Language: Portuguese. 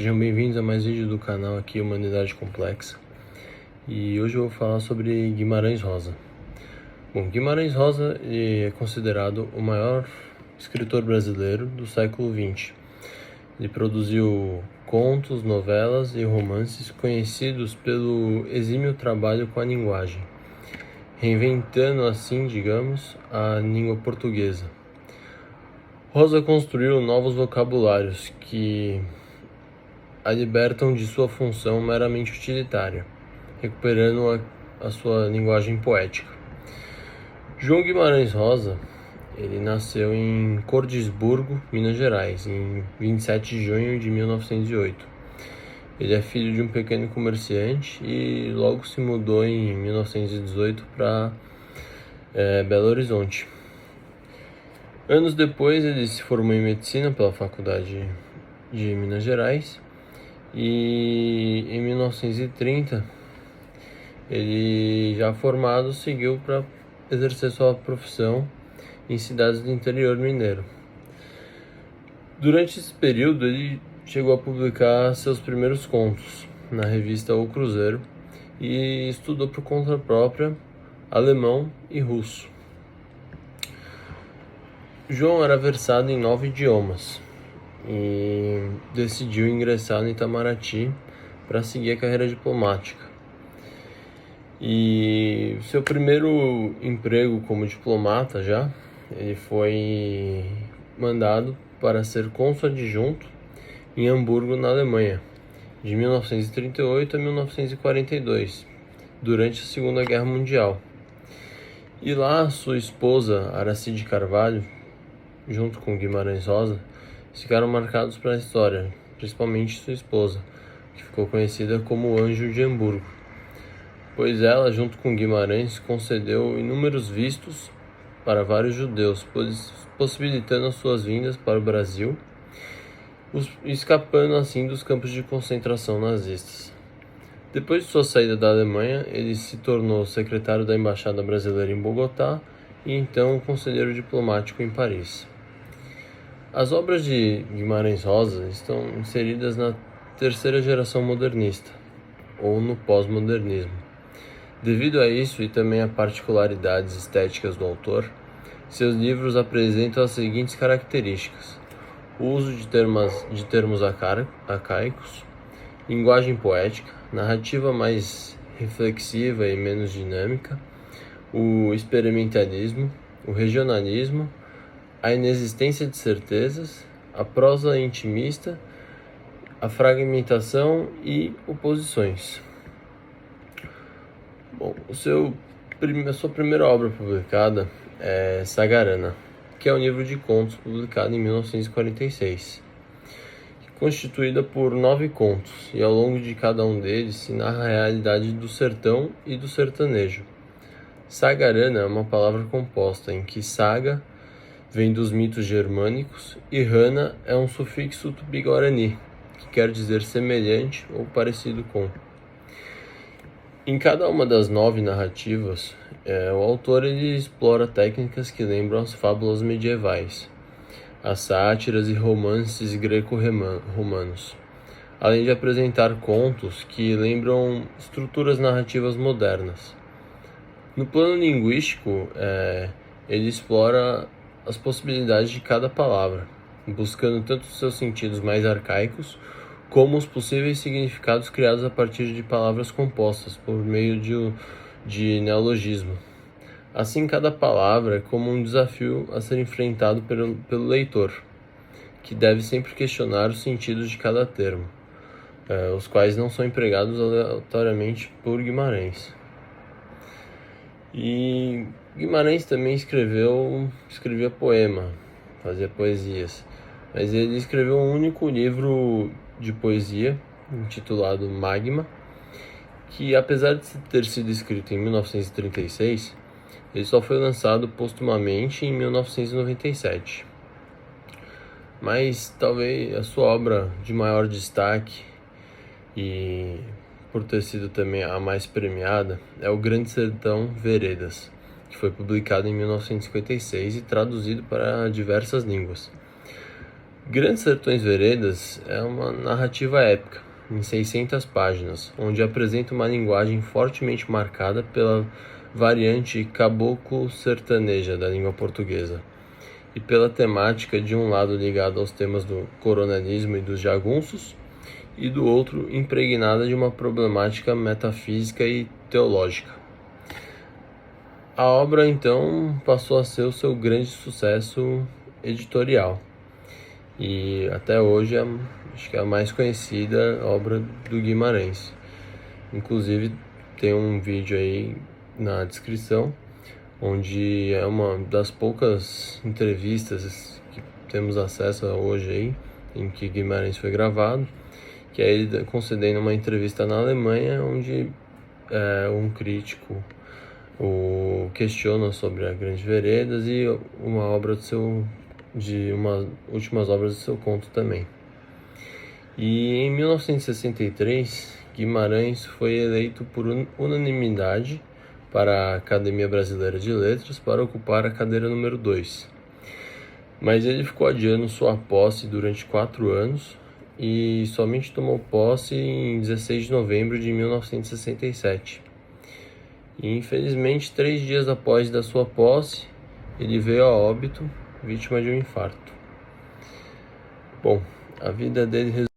Sejam bem-vindos a mais um vídeo do canal aqui, Humanidade Complexa. E hoje eu vou falar sobre Guimarães Rosa. Bom, Guimarães Rosa é considerado o maior escritor brasileiro do século XX. Ele produziu contos, novelas e romances conhecidos pelo exímio trabalho com a linguagem, reinventando assim, digamos, a língua portuguesa. Rosa construiu novos vocabulários que a libertam de sua função meramente utilitária, recuperando a sua linguagem poética. João Guimarães Rosa, ele nasceu em Cordisburgo, Minas Gerais, em 27 de junho de 1908. Ele é filho de um pequeno comerciante e logo se mudou em 1918 para Belo Horizonte. Anos depois, ele se formou em medicina pela Faculdade de Minas Gerais e em 1930, ele já formado seguiu para exercer sua profissão em cidades do interior mineiro. Durante esse período, ele chegou a publicar seus primeiros contos na revista O Cruzeiro e estudou por conta própria alemão e russo. João era versado em 9 idiomas e decidiu ingressar no Itamaraty para seguir a carreira diplomática. E seu primeiro emprego como diplomata ele foi mandado para ser cônsul adjunto em Hamburgo, na Alemanha, de 1938 a 1942, durante a Segunda Guerra Mundial. E lá sua esposa, Aracide Carvalho, junto com Guimarães Rosa, ficaram marcados para a história, principalmente sua esposa, que ficou conhecida como Anjo de Hamburgo, pois ela, junto com Guimarães, concedeu inúmeros vistos para vários judeus, possibilitando as suas vindas para o Brasil, escapando assim dos campos de concentração nazistas. Depois de sua saída da Alemanha, ele se tornou secretário da Embaixada Brasileira em Bogotá e então conselheiro diplomático em Paris. As obras de Guimarães Rosa estão inseridas na terceira geração modernista, ou no pós-modernismo. Devido a isso e também a particularidades estéticas do autor, seus livros apresentam as seguintes características: o uso de termos arcaicos, linguagem poética, narrativa mais reflexiva e menos dinâmica, o experimentalismo, o regionalismo, a inexistência de certezas, a prosa intimista, a fragmentação e oposições. Bom, a sua primeira obra publicada é Sagarana, que é um livro de contos publicado em 1946, constituída por 9 contos, e ao longo de cada um deles se narra a realidade do sertão e do sertanejo. Sagarana é uma palavra composta em que saga vem dos mitos germânicos e rana é um sufixo tupi-guarani, que quer dizer semelhante ou parecido com. Em cada uma das 9 narrativas, o autor explora técnicas que lembram as fábulas medievais, as sátiras e romances greco-romanos, além de apresentar contos que lembram estruturas narrativas modernas. No plano linguístico, ele explora as possibilidades de cada palavra, buscando tanto os seus sentidos mais arcaicos, como os possíveis significados criados a partir de palavras compostas por meio de neologismo. Assim, cada palavra é como um desafio a ser enfrentado pelo leitor, que deve sempre questionar os sentidos de cada termo, os quais não são empregados aleatoriamente por Guimarães. E Guimarães também escrevia poema, fazia poesias, mas ele escreveu um único livro de poesia, intitulado Magma, que apesar de ter sido escrito em 1936, ele só foi lançado postumamente em 1997. Mas talvez a sua obra de maior destaque, e por ter sido também a mais premiada, é O Grande Sertão Veredas, que foi publicado em 1956 e traduzido para diversas línguas. Grandes Sertões Veredas é uma narrativa épica, em 600 páginas, onde apresenta uma linguagem fortemente marcada pela variante caboclo-sertaneja da língua portuguesa, e pela temática de um lado ligada aos temas do coronelismo e dos jagunços, e do outro impregnada de uma problemática metafísica e teológica. A obra, então, passou a ser o seu grande sucesso editorial, e até hoje acho que é a mais conhecida obra do Guimarães. Inclusive tem um vídeo aí na descrição, onde é uma das poucas entrevistas que temos acesso a hoje aí, em que Guimarães foi gravado, que é ele concedendo uma entrevista na Alemanha, onde um crítico o questiona sobre a Grandes Veredas e de umas últimas obras do seu conto também. E em 1963, Guimarães foi eleito por unanimidade para a Academia Brasileira de Letras para ocupar a cadeira número 2. Mas ele ficou adiando sua posse durante 4 anos e somente tomou posse em 16 de novembro de 1967. E infelizmente, 3 dias após da sua posse, ele veio a óbito, vítima de um infarto. Bom, a vida dele